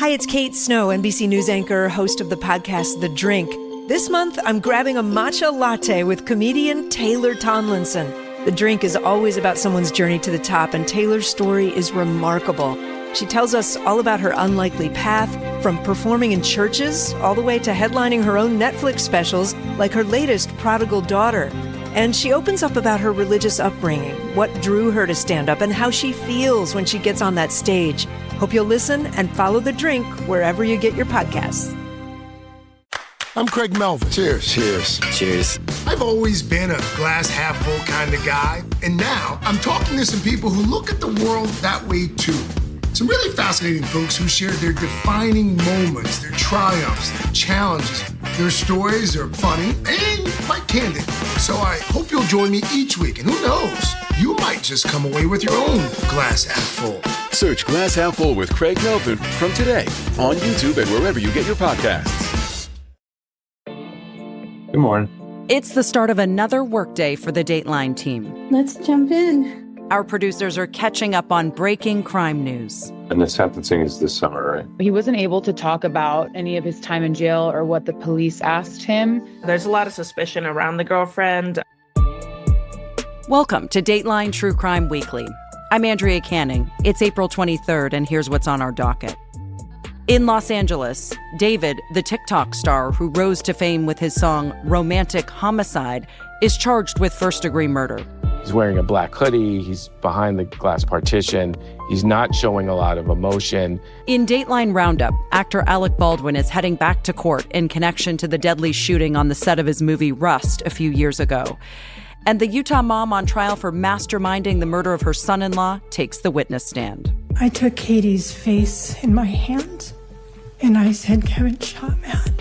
Hi, it's Kate Snow, NBC News anchor, host of the podcast The Drink. This month, I'm grabbing a matcha latte with comedian Taylor Tomlinson. The Drink is always about someone's journey to the top, and Taylor's story is remarkable. She tells us all about her unlikely path, from performing in churches all the way to headlining her own Netflix specials, like her latest, Prodigal Daughter. And she opens up about her religious upbringing, what drew her to stand up, and how she feels when she gets on that stage. Hope you'll listen and follow The Drink wherever you get your podcasts. I'm Craig Melvin. Cheers. Cheers. Cheers. I've always been a glass half full kind of guy, and now I'm talking to some people who look at the world that way too. Some really fascinating folks who share their defining moments, their triumphs, their challenges. Their stories are funny and quite candid. So I hope you'll join me each week, and who knows, you might just come away with your own glass half full. Search Glass Half Full with Craig Melvin from today on YouTube and wherever you get your podcasts. Good morning. It's the start of another workday for the Dateline team. Let's jump in. Our producers are catching up on breaking crime news. And the sentencing is this summer, right? He wasn't able to talk about any of his time in jail or what the police asked him. There's a lot of suspicion around the girlfriend. Welcome to Dateline True Crime Weekly. I'm Andrea Canning. It's April 23rd, and here's what's on our docket. In Los Angeles, David, the TikTok star who rose to fame with his song Romantic Homicide, is charged with first-degree murder. He's wearing a black hoodie. He's behind the glass partition. He's not showing a lot of emotion. In Dateline Roundup, actor Alec Baldwin is heading back to court in connection to the deadly shooting on the set of his movie Rust a few years ago. And the Utah mom on trial for masterminding the murder of her son-in-law takes the witness stand. I took Katie's face in my hands, and I said, Kevin shot Matt.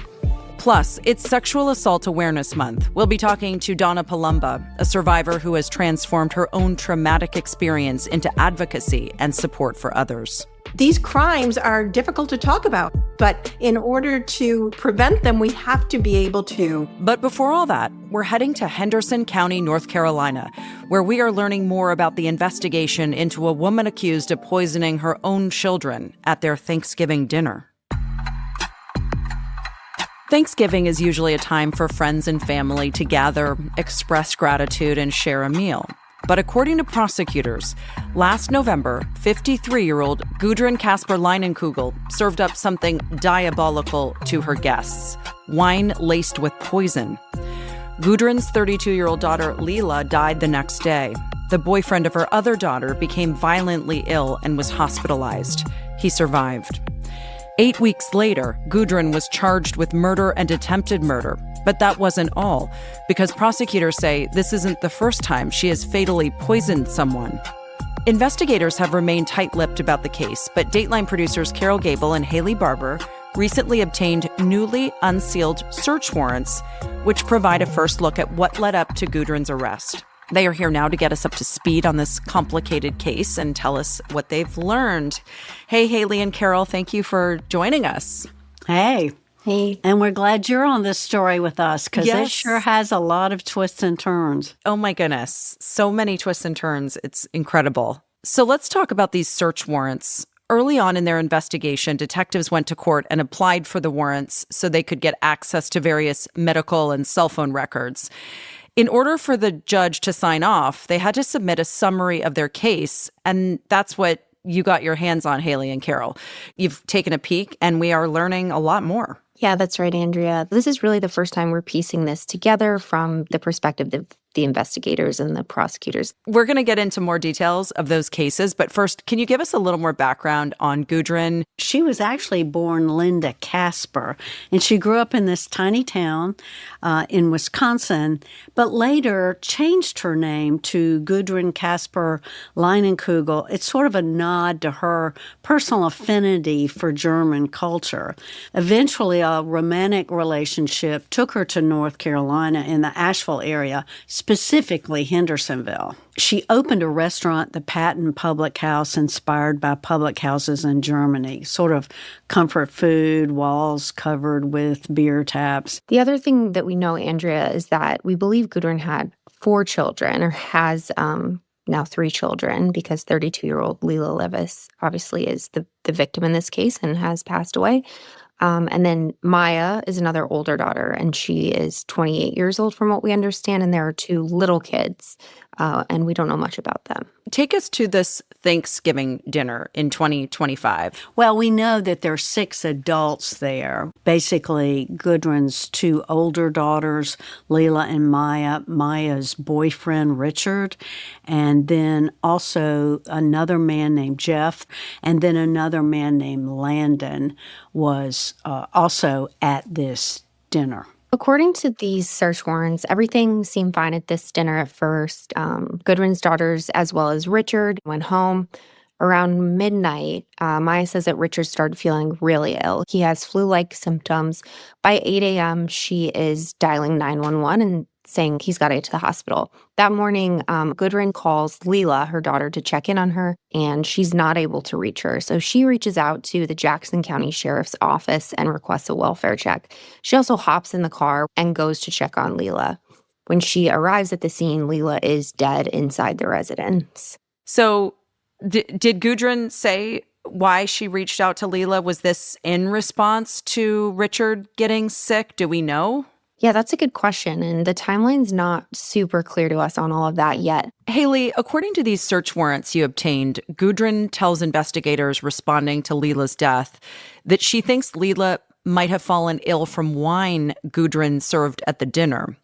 Plus, it's Sexual Assault Awareness Month. We'll be talking to Donna Palumba, a survivor who has transformed her own traumatic experience into advocacy and support for others. These crimes are difficult to talk about, but in order to prevent them, we have to be able to. But before all that, we're heading to Henderson County, North Carolina, where we are learning more about the investigation into a woman accused of poisoning her own children at their Thanksgiving dinner. Thanksgiving is usually a time for friends and family to gather, express gratitude, and share a meal. But according to prosecutors, last November, 53-year-old Gudrun Kasper Leinenkugel served up something diabolical to her guests, wine laced with poison. Gudrun's 32-year-old daughter, Leela, died the next day. The boyfriend of her other daughter became violently ill and was hospitalized. He survived. 8 weeks later, Gudrun was charged with murder and attempted murder. But that wasn't all, because prosecutors say this isn't the first time she has fatally poisoned someone. Investigators have remained tight-lipped about the case, but Dateline producers Carol Gable and Haley Barber recently obtained newly unsealed search warrants, which provide a first look at what led up to Gudrun's arrest. They are here now to get us up to speed on this complicated case and tell us what they've learned. Hey, Haley and Carol, thank you for joining us. Hey. Hey. And we're glad you're on this story with us, because it sure has a lot of twists and turns. Oh, my goodness. So many twists and turns. It's incredible. So let's talk about these search warrants. Early on in their investigation, detectives went to court and applied for the warrants so they could get access to various medical and cell phone records. In order for the judge to sign off, they had to submit a summary of their case, and that's what you got your hands on, Haley and Carol. You've taken a peek, and we are learning a lot more. Yeah, that's right, Andrea. This is really the first time we're piecing this together from the perspective of the investigators and the prosecutors. We're going to get into more details of those cases, but first, can you give us a little more background on Gudrun? She was actually born Linda Kasper, and she grew up in this tiny town in Wisconsin, but later changed her name to Gudrun Kasper Leinenkugel. It's sort of a nod to her personal affinity for German culture. Eventually, a romantic relationship took her to North Carolina in the Asheville area, specifically Hendersonville. She opened a restaurant, the Patton Public House, inspired by public houses in Germany, sort of comfort food, walls covered with beer taps. The other thing that we know, Andrea, is that we believe Gudrun had 4 children, or has now 3 children, because 32-year-old Leila Levis obviously is the victim in this case and has passed away. And then Maya is another older daughter, and she is 28 years old from what we understand, and there are 2 little kids, and we don't know much about them. Take us to this Thanksgiving dinner in 2025. Well, we know that there are 6 adults there. Basically, Gudrun's 2 older daughters, Leila and Maya, Maya's boyfriend, Richard, and then also another man named Jeff, and then another man named Landon was also at this dinner. According to these search warrants, everything seemed fine at this dinner at first. Gudrun's daughters, as well as Richard, went home. Around midnight, Maya says that Richard started feeling really ill. He has flu-like symptoms. By 8 a.m., she is dialing 911 and saying he's got to get to the hospital. That morning, Gudrun calls Leila, her daughter, to check in on her, and she's not able to reach her. So she reaches out to the Jackson County Sheriff's Office and requests a welfare check. She also hops in the car and goes to check on Leila. When she arrives at the scene, Leila is dead inside the residence. So did Gudrun say why she reached out to Leila? Was this in response to Richard getting sick? Do we know? Yeah, that's a good question, and the timeline's not super clear to us on all of that yet. Haley, according to these search warrants you obtained, Gudrun tells investigators responding to Leila's death that she thinks Leila might have fallen ill from wine Gudrun served at the dinner.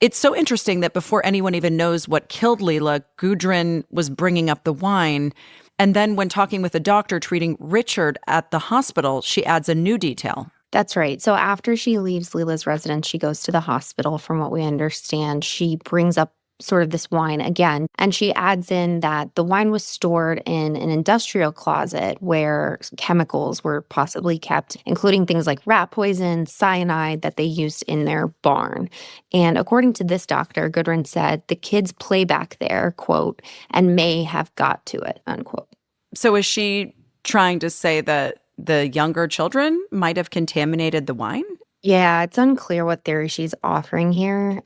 It's so interesting that before anyone even knows what killed Leila, Gudrun was bringing up the wine. And then when talking with a doctor treating Richard at the hospital, she adds a new detail. That's right. So after she leaves Leila's residence, she goes to the hospital. From what we understand, she brings up sort of this wine again, and she adds in that the wine was stored in an industrial closet where chemicals were possibly kept, including things like rat poison, cyanide that they used in their barn. And according to this doctor, Gudrun said the kids play back there, quote, and may have got to it, unquote. So is she trying to say that the younger children might have contaminated the wine? Yeah, it's unclear what theory she's offering here.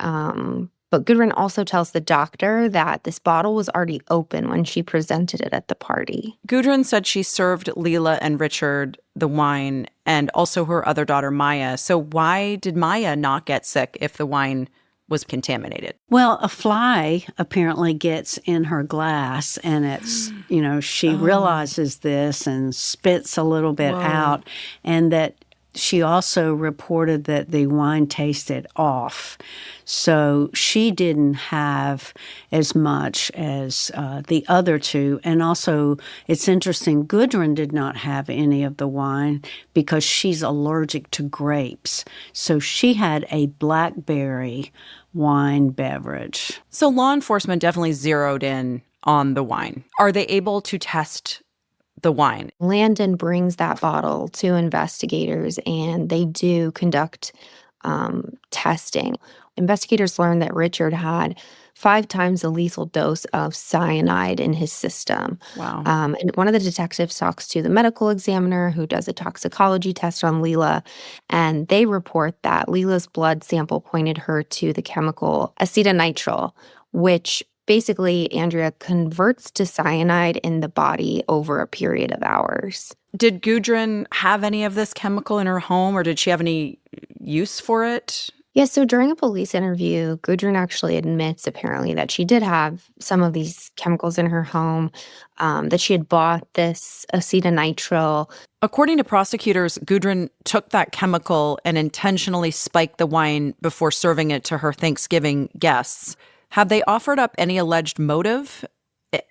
But Gudrun also tells the doctor that this bottle was already open when she presented it at the party. Gudrun said she served Leila and Richard the wine and also her other daughter, Maya. So why did Maya not get sick if the wine was contaminated? Well, a fly apparently gets in her glass, and it's, she realizes this and spits a little bit out, and that she also reported that the wine tasted off. So she didn't have as much as the other 2. And also, it's interesting, Gudrun did not have any of the wine because she's allergic to grapes. So she had a blackberry wine beverage. So law enforcement definitely zeroed in on the wine. Are they able to test the wine? Landon brings that bottle to investigators, and they do conduct testing. Investigators learned that Richard had 5 times the lethal dose of cyanide in his system. Wow. And one of the detectives talks to the medical examiner who does a toxicology test on Leila, and they report that Leila's blood sample pointed her to the chemical acetonitrile, which basically, Andrea, converts to cyanide in the body over a period of hours. Did Gudrun have any of this chemical in her home, or did she have any use for it? Yeah, so during a police interview, Gudrun actually admits apparently that she did have some of these chemicals in her home, that she had bought this acetonitrile. According to prosecutors, Gudrun took that chemical and intentionally spiked the wine before serving it to her Thanksgiving guests. Have they offered up any alleged motive?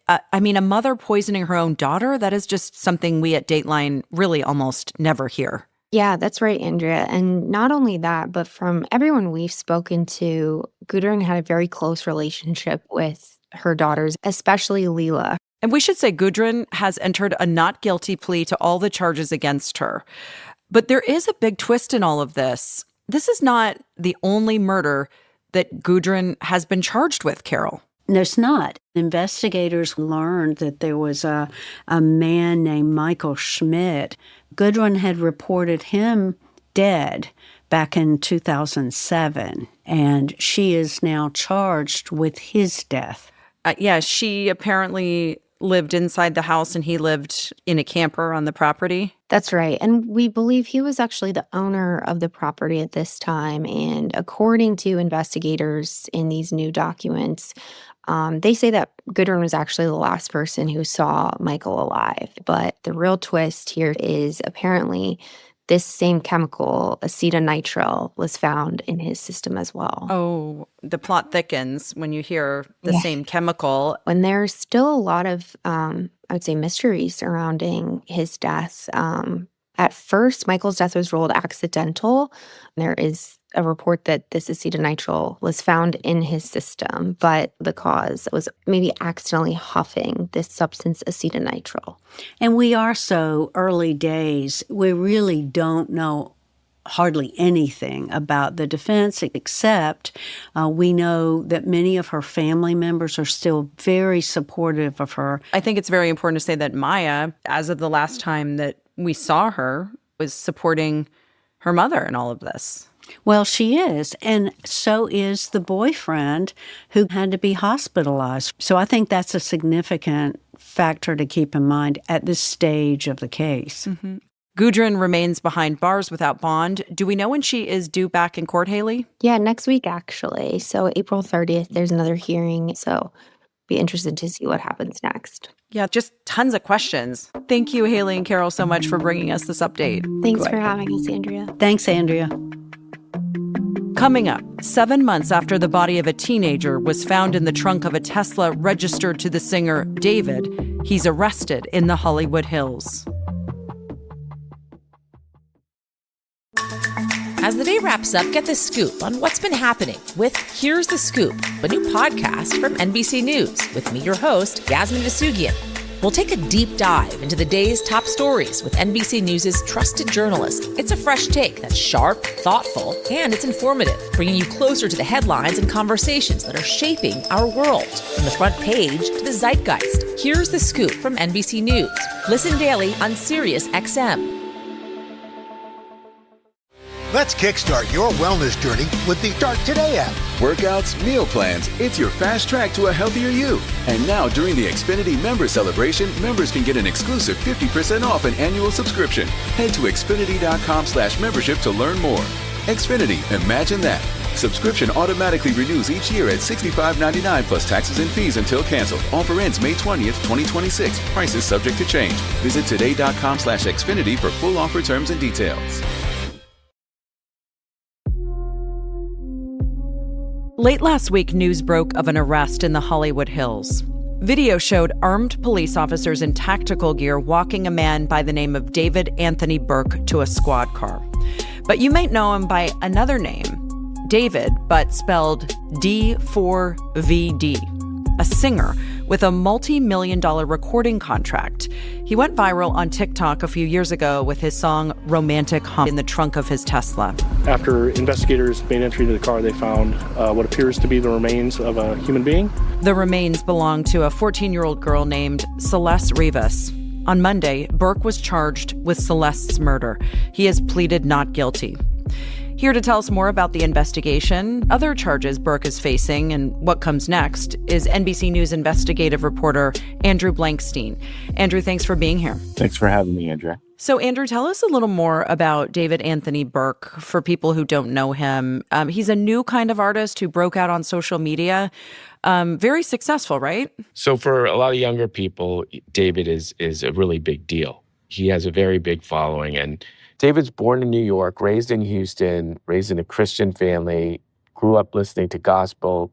I mean, a mother poisoning her own daughter, that is just something we at Dateline really almost never hear. Yeah, that's right, Andrea. And not only that, but from everyone we've spoken to, Gudrun had a very close relationship with her daughters, especially Leila. And we should say Gudrun has entered a not guilty plea to all the charges against her. But there is a big twist in all of this. This is not the only murder that Gudrun has been charged with, Carol. No, it's not. Investigators learned that there was a man named Michael Schmidt. Gudrun had reported him dead back in 2007, and she is now charged with his death. Yeah, she apparently lived inside the house and he lived in a camper on the property. That's right. And we believe he was actually the owner of the property at this time. And according to investigators in these new documents, they say that Goodwin was actually the last person who saw Michael alive. But the real twist here is apparently this same chemical, acetonitrile, was found in his system as well. Oh, the plot thickens when you hear the same chemical. When there's still a lot of, I would say, mystery surrounding his death. At first, Michael's death was ruled accidental. There is a report that this acetonitrile was found in his system, but the cause was maybe accidentally huffing this substance acetonitrile. And we are so early days, we really don't know hardly anything about the defense, except we know that many of her family members are still very supportive of her. I think it's very important to say that Maya, as of the last time that we saw her, was supporting her mother in all of this. Well, she is, and so is the boyfriend who had to be hospitalized. So I think that's a significant factor to keep in mind at this stage of the case. Mm-hmm. Gudrun remains behind bars without bond. Do we know when she is due back in court, Haley? Yeah, next week, actually. So April 30th, there's another hearing. So be interested to see what happens next. Yeah, just tons of questions. Thank you, Haley and Carol, so much for bringing us this update. Thanks for having us, Andrea. Thanks, Andrea. Coming up, 7 months after the body of a teenager was found in the trunk of a Tesla registered to the singer David, he's arrested in the Hollywood Hills. As the day wraps up, get the scoop on what's been happening with Here's the Scoop, a new podcast from NBC News with me, your host, Yasmin Vasugian. We'll take a deep dive into the day's top stories with NBC News' trusted journalists. It's a fresh take that's sharp, thoughtful, and it's informative, bringing you closer to the headlines and conversations that are shaping our world. From the front page to the zeitgeist, Here's the Scoop from NBC News. Listen daily on Sirius XM. Let's kickstart your wellness journey with the Start Today app. Workouts, meal plans, it's your fast track to a healthier you. And now during the Xfinity Member Celebration, members can get an exclusive 50% off an annual subscription. Head to Xfinity.com/membership to learn more. Xfinity, imagine that. Subscription automatically renews each year at $65.99 plus taxes and fees until canceled. Offer ends May 20th, 2026. Prices subject to change. Visit today.com/Xfinity for full offer terms and details. Late last week, news broke of an arrest in the Hollywood Hills. Video showed armed police officers in tactical gear walking a man by the name of David Anthony Burke to a squad car. But you might know him by another name, David, but spelled D4VD, a singer with a multi-million-dollar recording contract. He went viral on TikTok a few years ago with his song Romantic Hump in the trunk of his Tesla. After investigators made entry to the car, they found what appears to be the remains of a human being. The remains belong to a 14-year-old girl named Celeste Rivas. On Monday, Burke was charged with Celeste's murder. He has pleaded not guilty. Here to tell us more about the investigation, other charges Burke is facing, and what comes next is NBC News investigative reporter Andrew Blankstein. Andrew, thanks for being here. Thanks for having me, Andrea. So, Andrew, tell us a little more about David Anthony Burke for people who don't know him. He's a new kind of artist who broke out on social media. Very successful, right? So for a lot of younger people, David is a really big deal. He has a very big following, and David's born in New York, raised in Houston, raised in a Christian family, grew up listening to gospel.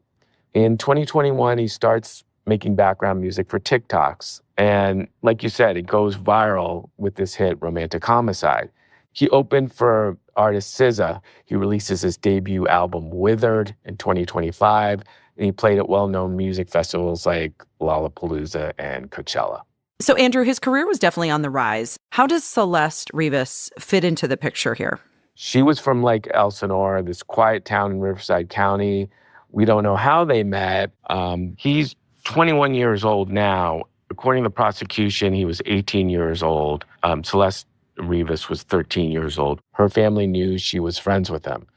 In 2021, he starts making background music for TikToks. And like you said, it goes viral with this hit, Romantic Homicide. He opened for artist SZA. He releases his debut album, Withered, in 2025. And he played at well-known music festivals like Lollapalooza and Coachella. So, Andrew, his career was definitely on the rise. How does Celeste Rivas fit into the picture here? She was from Lake Elsinore, this quiet town in Riverside County. We don't know how they met. He's 21 years old now. According to the prosecution, he was 18 years old. Celeste Rivas was 13 years old. Her family knew she was friends with him.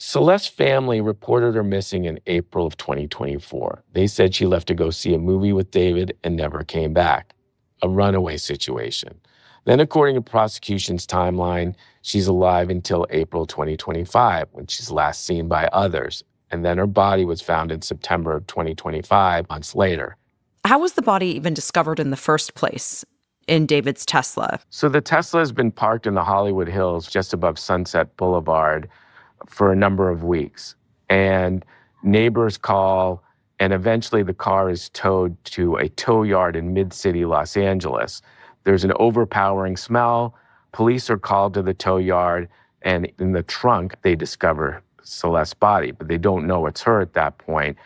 Celeste's family reported her missing in April of 2024. They said she left to go see a movie with David and never came back. A runaway situation. Then, according to prosecution's timeline, she's alive until April 2025, when she's last seen by others. And then her body was found in September of 2025, months later. How was the body even discovered in the first place in David's Tesla? So the Tesla has been parked in the Hollywood Hills just above Sunset Boulevard for a number of weeks. And neighbors call, and eventually the car is towed to a tow yard in mid-city Los Angeles. There's an overpowering smell. Police are called to the tow yard, and in the trunk, they discover Celeste's body, but they don't know it's her at that point.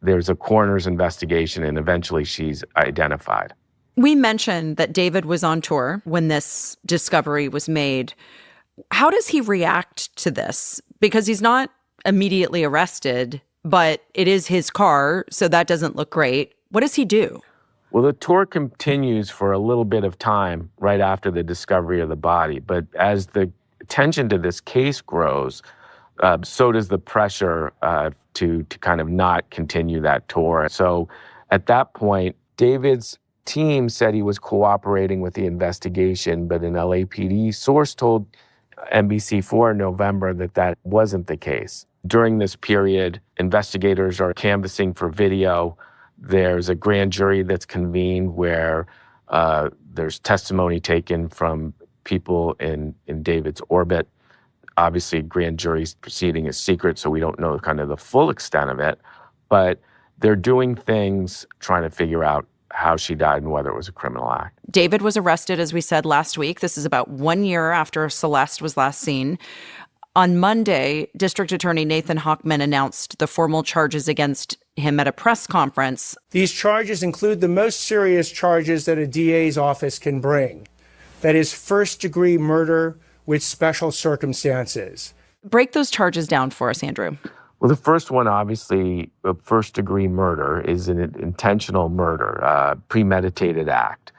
There's a coroner's investigation, and eventually she's identified. We mentioned that David was on tour when this discovery was made. How does he react to this? Because he's not immediately arrested, but it is his car, so that doesn't look great. What does he do? Well, the tour continues for a little bit of time right after the discovery of the body. But as the attention to this case grows, so does the pressure to kind of not continue that tour. So at that point, David's team said he was cooperating with the investigation, but an LAPD source told NBC4 in November that that wasn't the case. During this period, investigators are canvassing for video. There's a grand jury that's convened where there's testimony taken from people in David's orbit. Obviously, grand jury's proceeding is secret, so we don't know kind of the full extent of it. But they're doing things trying to figure out how she died and whether it was a criminal act. David was arrested, as we said last week. This is about 1 year after Celeste was last seen. On Monday, District Attorney Nathan Hochman announced the formal charges against him at a press conference. These charges include the most serious charges that a DA's office can bring. That is first-degree murder with special circumstances. Break those charges down for us, Andrew. Well, the first one, obviously, a first-degree murder, is an intentional murder, premeditated act.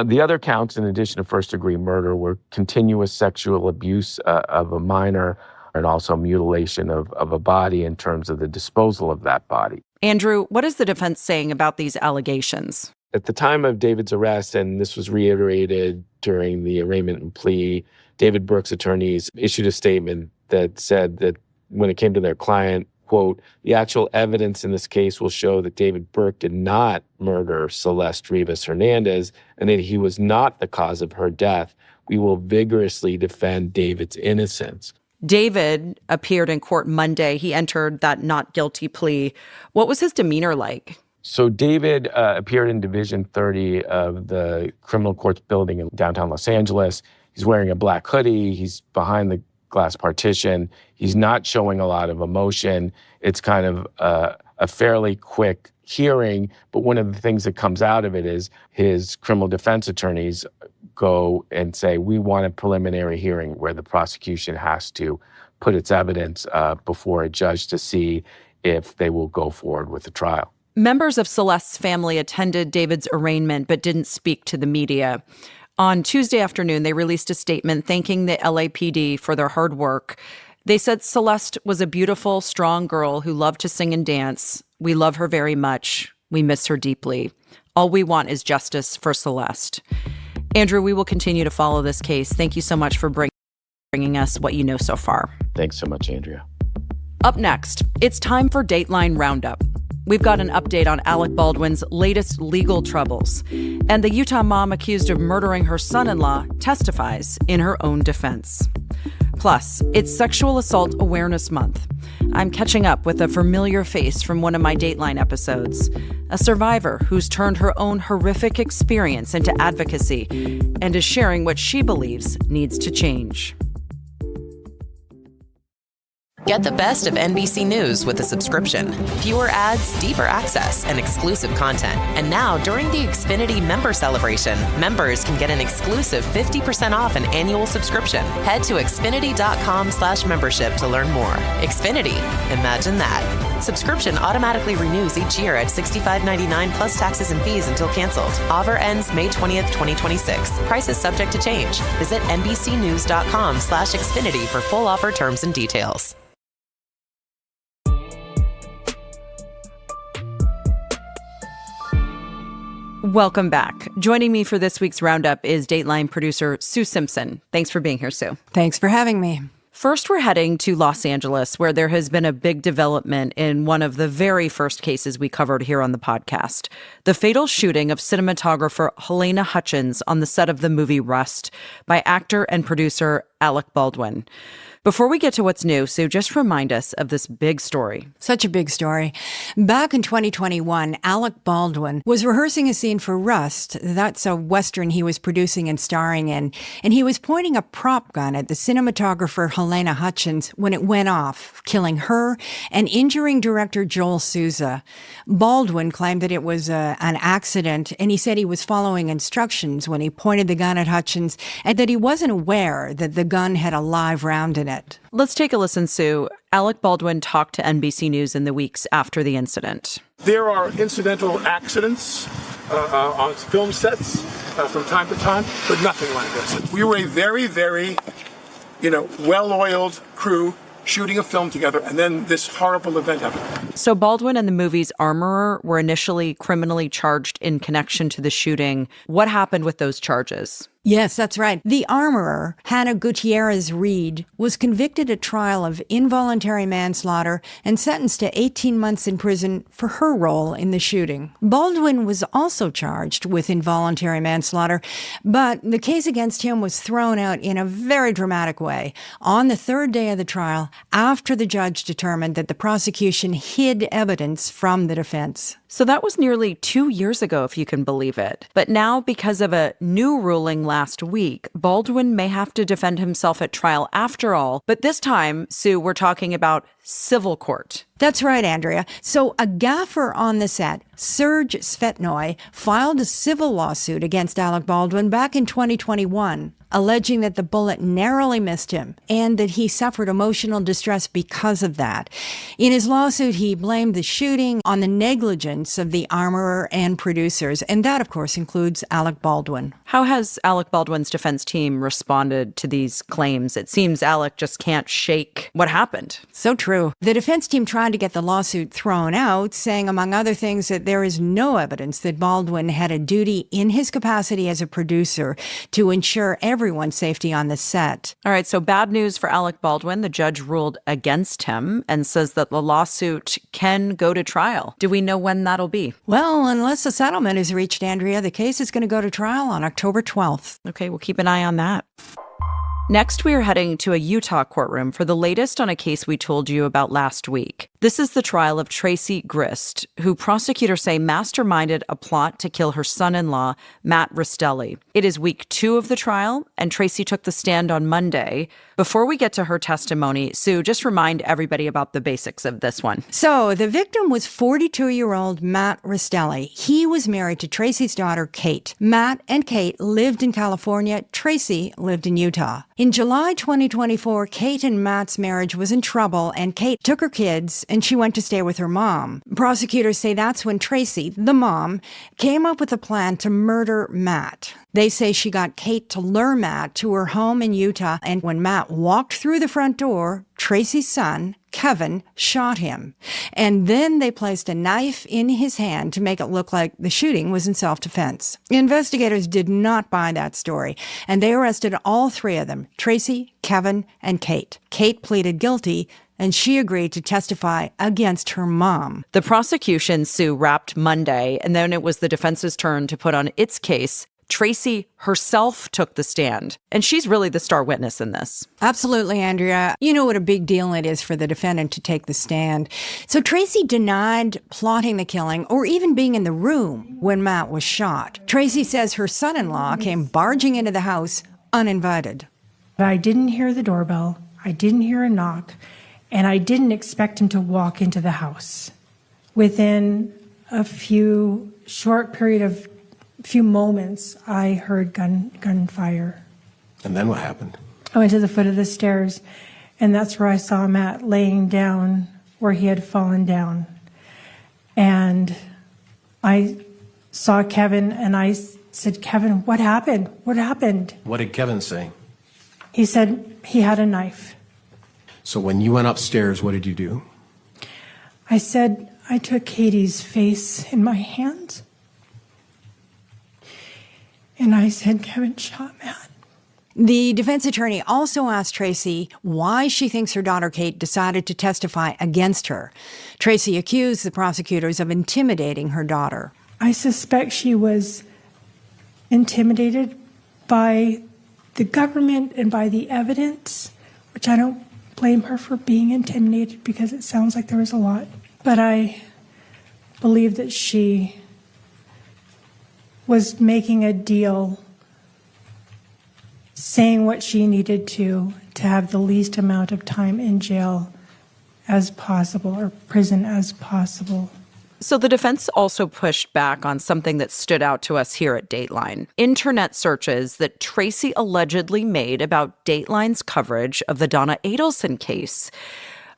The other counts, in addition to first-degree murder, were continuous sexual abuse of a minor and also mutilation of a body in terms of the disposal of that body. Andrew, what is the defense saying about these allegations? At the time of David's arrest, and this was reiterated during the arraignment and plea, David Burke's attorneys issued a statement that said that when it came to their client, quote, the actual evidence in this case will show that David Burke did not murder Celeste Rivas Hernandez and that he was not the cause of her death. We will vigorously defend David's innocence. David appeared in court Monday. He entered that not guilty plea. What was his demeanor like? So David appeared in Division 30 of the criminal courts building in downtown Los Angeles. He's wearing a black hoodie. He's behind the glass partition. He's not showing a lot of emotion. It's kind of a fairly quick hearing, but one of the things that comes out of it is his criminal defense attorneys go and say, we want a preliminary hearing where the prosecution has to put its evidence before a judge to see if they will go forward with the trial. Members of Celeste's family attended David's arraignment but didn't speak to the media. On Tuesday afternoon, they released a statement thanking the LAPD for their hard work. They said Celeste was a beautiful, strong girl who loved to sing and dance. We love her very much. We miss her deeply. All we want is justice for Celeste. Andrew, we will continue to follow this case. Thank you so much for bringing us what you know so far. Thanks so much, Andrea. Up next, it's time for Dateline Roundup. We've got an update on Alec Baldwin's latest legal troubles. And the Utah mom accused of murdering her son-in-law testifies in her own defense. Plus, it's Sexual Assault Awareness Month. I'm catching up with a familiar face from one of my Dateline episodes, a survivor who's turned her own horrific experience into advocacy and is sharing what she believes needs to change. Get the best of NBC News with a subscription. Fewer ads, deeper access, and exclusive content. And now, during the Xfinity Member Celebration, members can get an exclusive 50% off an annual subscription. Head to Xfinity.com/membership to learn more. Xfinity. Imagine that. Subscription automatically renews each year at $65.99 plus taxes and fees until canceled. Offer ends May 20th, 2026. Prices subject to change. Visit NBCnews.com/Xfinity for full offer terms and details. Welcome back. Joining me for this week's roundup is Dateline producer Sue Simpson. Thanks for being here, Sue. Thanks for having me. First, we're heading to Los Angeles, where there has been a big development in one of the very first cases we covered here on the podcast, the fatal shooting of cinematographer Helena Hutchins on the set of the movie Rust by actor and producer Alec Baldwin. Before we get to what's new, Sue, just remind us of this big story. Such a big story. Back in 2021, Alec Baldwin was rehearsing a scene for Rust. That's a Western he was producing and starring in. And he was pointing a prop gun at the cinematographer Helena Hutchins when it went off, killing her and injuring director Joel Souza. Baldwin claimed that it was an accident, and he said he was following instructions when he pointed the gun at Hutchins and that he wasn't aware that the gun had a live round in it. Let's take a listen, Sue. Alec Baldwin talked to NBC News in the weeks after the incident. There are incidental accidents on film sets from time to time, but nothing like this. We were a very, very, well-oiled crew shooting a film together, and then this horrible event happened. So Baldwin and the movie's armorer were initially criminally charged in connection to the shooting. What happened with those charges? Yes, that's right. The armorer, Hannah Gutierrez Reed, was convicted at trial of involuntary manslaughter and sentenced to 18 months in prison for her role in the shooting. Baldwin was also charged with involuntary manslaughter, but the case against him was thrown out in a very dramatic way on the third day of the trial after the judge determined that the prosecution hid evidence from the defense. So that was nearly 2 years ago, if you can believe it. But now, because of a new ruling last week, Baldwin may have to defend himself at trial after all. But this time, Sue, we're talking about civil court. That's right, Andrea. So a gaffer on the set, Serge Svetnoy, filed a civil lawsuit against Alec Baldwin back in 2021, alleging that the bullet narrowly missed him and that he suffered emotional distress because of that. In his lawsuit, he blamed the shooting on the negligence of the armorer and producers, and that, of course, includes Alec Baldwin. How has Alec Baldwin's defense team responded to these claims? It seems Alec just can't shake what happened. So true. The defense team tried to get the lawsuit thrown out, saying, among other things, that there is no evidence that Baldwin had a duty in his capacity as a producer to ensure everyone's safety on the set. All right, so bad news for Alec Baldwin. The judge ruled against him and says that the lawsuit can go to trial. Do we know when that'll be? Well, unless a settlement is reached, Andrea, the case is going to go to trial on October 12th. Okay, we'll keep an eye on that. Next, we are heading to a Utah courtroom for the latest on a case we told you about last week. This is the trial of Tracy Grist, who prosecutors say masterminded a plot to kill her son-in-law, Matt Ristelli. It is week 2 of the trial, and Tracy took the stand on Monday. Before we get to her testimony, Sue, just remind everybody about the basics of this one. So the victim was 42-year-old Matt Ristelli. He was married to Tracy's daughter, Kate. Matt and Kate lived in California. Tracy lived in Utah. In July 2024, Kate and Matt's marriage was in trouble, and Kate took her kids and she went to stay with her mom. Prosecutors say that's when Tracy, the mom, came up with a plan to murder Matt. They say she got Kate to lure Matt to her home in Utah, and when Matt walked through the front door, Tracy's son, Kevin, shot him. And then they placed a knife in his hand to make it look like the shooting was in self-defense. Investigators did not buy that story, and they arrested all 3 of them, Tracy, Kevin, and Kate. Kate pleaded guilty, and she agreed to testify against her mom. The prosecution, Sue, wrapped Monday, and then it was the defense's turn to put on its case. Tracy herself took the stand, and she's really the star witness in this. Absolutely, Andrea. You know what a big deal it is for the defendant to take the stand. So Tracy denied plotting the killing or even being in the room when Matt was shot. Tracy says her son-in-law came barging into the house uninvited. I didn't hear the doorbell. I didn't hear a knock, and I didn't expect him to walk into the house. Within a few moments, I heard gunfire. And then what happened? I went to the foot of the stairs, and that's where I saw Matt laying down where he had fallen down. And I saw Kevin, and I said, "Kevin, what happened? What happened?" What did Kevin say? He said he had a knife. So when you went upstairs, what did you do? I said I took Katie's face in my hands. And I said, Kevin shot Matt. The defense attorney also asked Tracy why she thinks her daughter Kate decided to testify against her. Tracy accused the prosecutors of intimidating her daughter. I suspect she was intimidated by the government and by the evidence, which I don't blame her for being intimidated because it sounds like there was a lot. But I believe that she was making a deal, saying what she needed to have the least amount of time in jail as possible, or prison as possible. So the defense also pushed back on something that stood out to us here at Dateline. Internet searches that Tracy allegedly made about Dateline's coverage of the Donna Adelson case.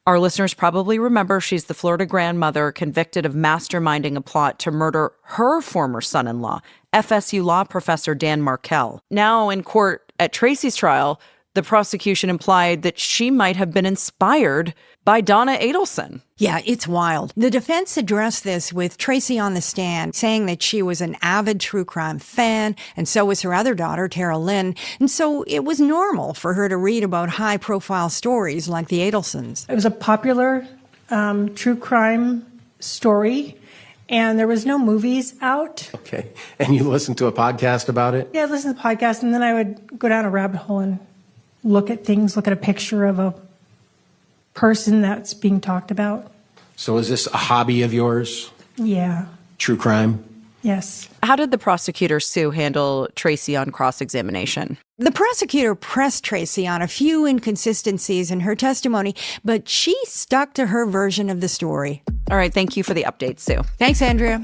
Our listeners probably remember she's the Florida grandmother convicted of masterminding a plot to murder her former son-in-law, FSU law professor Dan Markell. Now in court at Tracy's trial, the prosecution implied that she might have been inspired by Donna Adelson. Yeah, it's wild. The defense addressed this with Tracy on the stand, saying that she was an avid true crime fan, and so was her other daughter, Tara Lynn. And so it was normal for her to read about high-profile stories like the Adelsons. It was a popular true crime story, and there was no movies out. Okay. And you listened to a podcast about it? Yeah, I'd listen to the podcast, and then I would go down a rabbit hole and look at things, look at a picture of a person that's being talked about. So is this a hobby of yours? Yeah. True crime? Yes. How did the prosecutor, Sue, handle Tracy on cross-examination? The prosecutor pressed Tracy on a few inconsistencies in her testimony, but she stuck to her version of the story. All right, thank you for the update, Sue. Thanks, Andrea.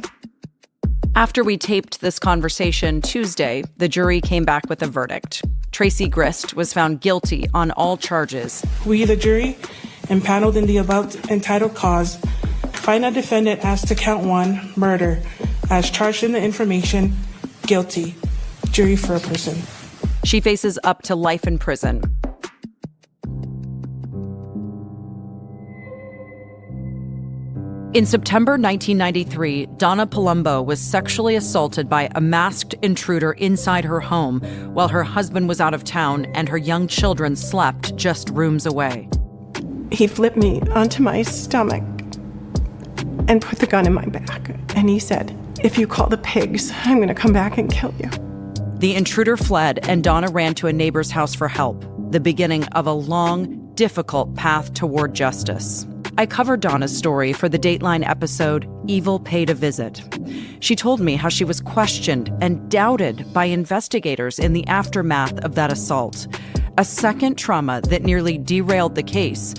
After we taped this conversation Tuesday, the jury came back with a verdict. Tracy Grist was found guilty on all charges. We, the jury, impaneled in the above entitled cause, find a defendant as to count 1, murder, as charged in the information, guilty. Jury for a person. She faces up to life in prison. In September 1993, Donna Palumbo was sexually assaulted by a masked intruder inside her home while her husband was out of town and her young children slept just rooms away. He flipped me onto my stomach and put the gun in my back. And he said, "If you call the pigs, I'm going to come back and kill you." The intruder fled and Donna ran to a neighbor's house for help, the beginning of a long, difficult path toward justice. I covered Donna's story for the Dateline episode, Evil Paid a Visit. She told me how she was questioned and doubted by investigators in the aftermath of that assault, a second trauma that nearly derailed the case,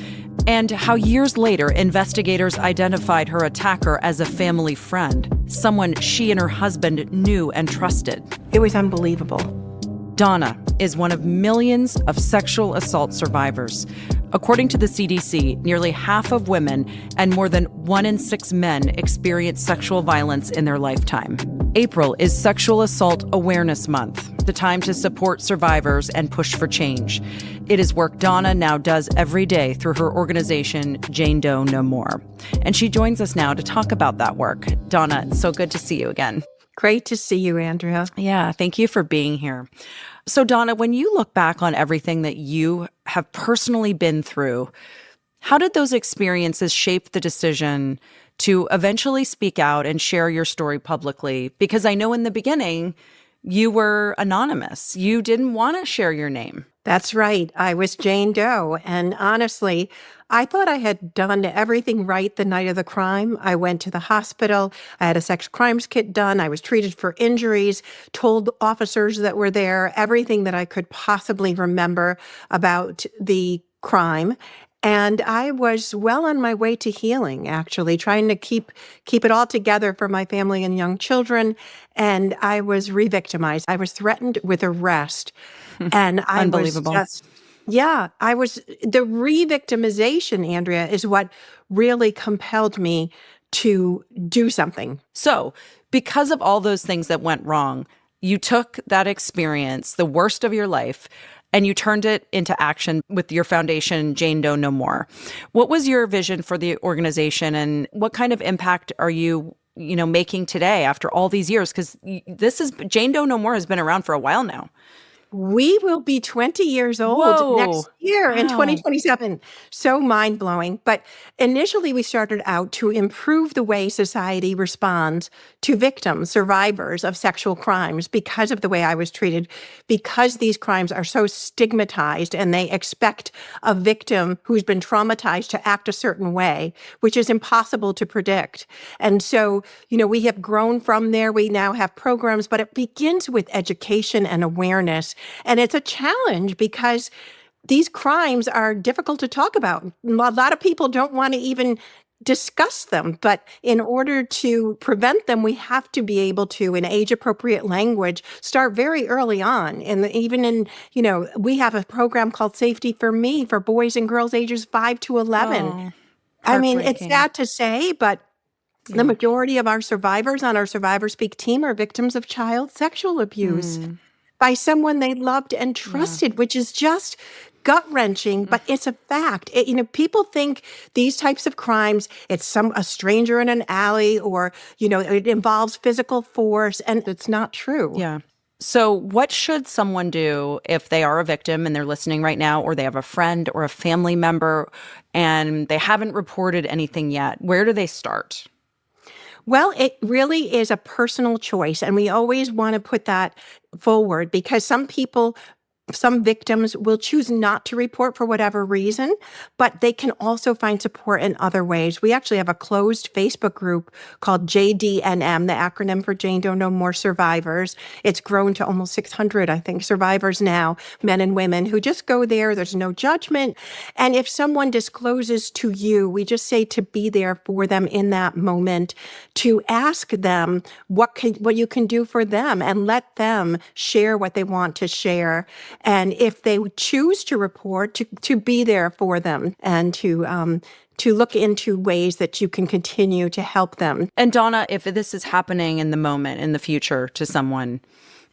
and how years later investigators identified her attacker as a family friend, someone she and her husband knew and trusted. It was unbelievable. Donna is one of millions of sexual assault survivors. According to the CDC, nearly half of women and more than 1 in 6 men experience sexual violence in their lifetime. April is Sexual Assault Awareness Month, the time to support survivors and push for change. It is work Donna now does every day through her organization, Jane Doe No More. And she joins us now to talk about that work. Donna, it's so good to see you again. Great to see you, Andrea. Yeah, thank you for being here. So, Donna, when you look back on everything that you have personally been through, how did those experiences shape the decision to eventually speak out and share your story publicly? Because I know in the beginning, you were anonymous. You didn't want to share your name. That's right. I was Jane Doe. And honestly, I thought I had done everything right the night of the crime. I went to the hospital. I had a sex crimes kit done. I was treated for injuries, told officers that were there everything that I could possibly remember about the crime. And I was well on my way to healing, actually, trying to keep it all together for my family and young children. And I was re-victimized. I was threatened with arrest. And I Unbelievable. was just, the re-victimization, Andrea, is what really compelled me to do something. So, because of all those things that went wrong, you took that experience, the worst of your life, and you turned it into action with your foundation, Jane Doe No More. What was your vision for the organization, and what kind of impact are you making today after all these years? Because Jane Doe No More has been around for a while now. We will be 20 years old next year in 2027. So mind-blowing. But initially, we started out to improve the way society responds to victims, survivors of sexual crimes because of the way I was treated, because these crimes are so stigmatized and they expect a victim who's been traumatized to act a certain way, which is impossible to predict. And so, we have grown from there. We now have programs, but it begins with education and awareness. And it's a challenge because these crimes are difficult to talk about. A lot of people don't want to even discuss them. But in order to prevent them, we have to be able to, in age-appropriate language, start very early on. And we have a program called Safety for Me for boys and girls ages 5 to 11. Oh, I mean, it's sad to say, but the majority of our survivors on our Survivor Speak team are victims of child sexual abuse by someone they loved and trusted, which is just gut-wrenching, but it's a fact. People think these types of crimes, it's a stranger in an alley or, it involves physical force, and it's not true. Yeah. So what should someone do if they are a victim and they're listening right now, or they have a friend or a family member and they haven't reported anything yet? Where do they start? Well, it really is a personal choice, and we always want to put that forward because some victims will choose not to report for whatever reason, but they can also find support in other ways. We actually have a closed Facebook group called JDNM, the acronym for Jane Doe No More Survivors. It's grown to almost 600, I think, survivors now, men and women who just go there. There's no judgment. And if someone discloses to you, we just say to be there for them in that moment, to ask them what you can do for them and let them share what they want to share. And if they choose to report, to be there for them and to look into ways that you can continue to help them. And Donna, if this is happening in the moment, in the future to someone,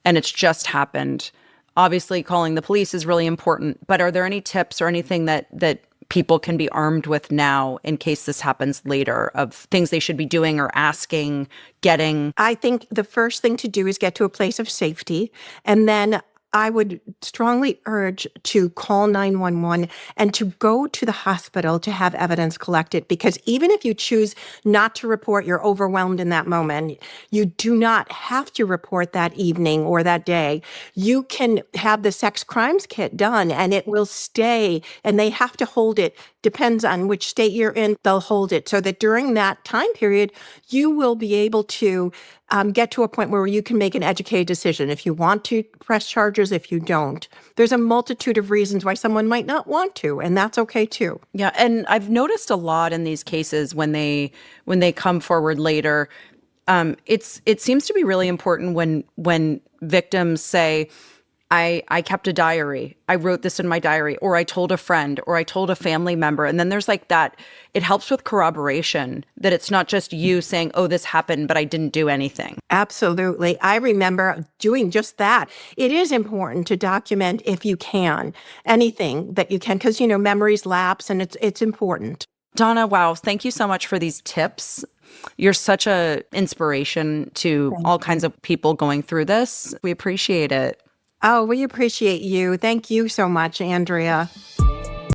and it's just happened, obviously calling the police is really important. But are there any tips or anything that people can be armed with now in case this happens later, of things they should be doing or asking, getting? I think the first thing to do is get to a place of safety, and then I would strongly urge to call 911 and to go to the hospital to have evidence collected, because even if you choose not to report, you're overwhelmed in that moment. You do not have to report that evening or that day. You can have the sex crimes kit done and it will stay, and they have to hold it. Depends on which state you're in, they'll hold it so that during that time period, you will be able to get to a point where you can make an educated decision if you want to press charges, if you don't. There's a multitude of reasons why someone might not want to, and that's okay too. Yeah, and I've noticed a lot in these cases when they come forward later, it seems to be really important when victims say, I kept a diary. I wrote this in my diary, or I told a friend, or I told a family member. And then there's like that, it helps with corroboration, that it's not just you saying, oh, this happened, but I didn't do anything. Absolutely. I remember doing just that. It is important to document if you can, anything that you can, because, memories lapse and it's important. Donna, wow. Thank you so much for these tips. You're such an inspiration to all kinds of people going through this. We appreciate it. Oh, we appreciate you. Thank you so much, Andrea.